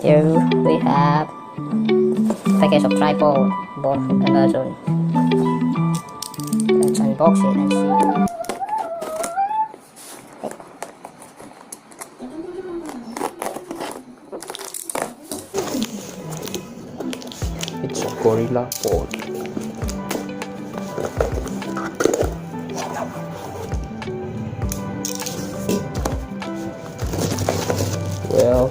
Here we have package of tripod bought from Amazon. Let's unbox it and see. It's a gorilla board. Well,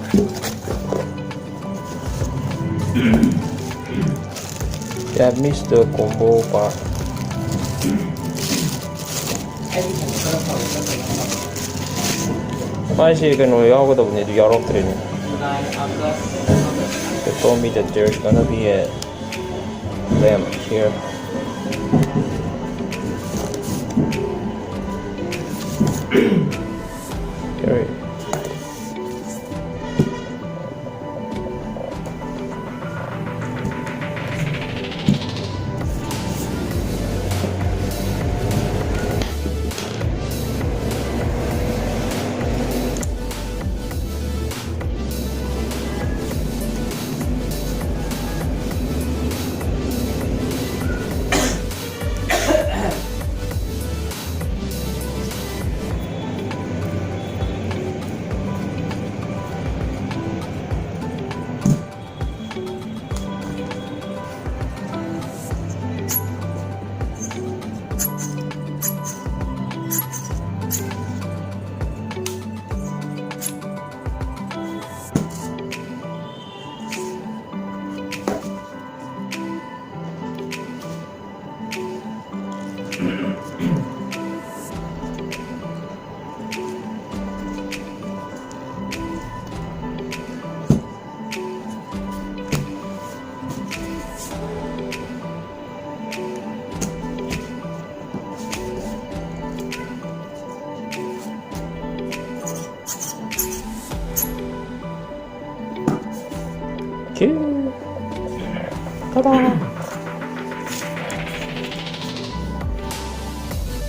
yeah, I missed the combo part. 화장실은 여기다 보내도 열어드리네. They told me that there's gonna be a lamp here. Here. Ta-da!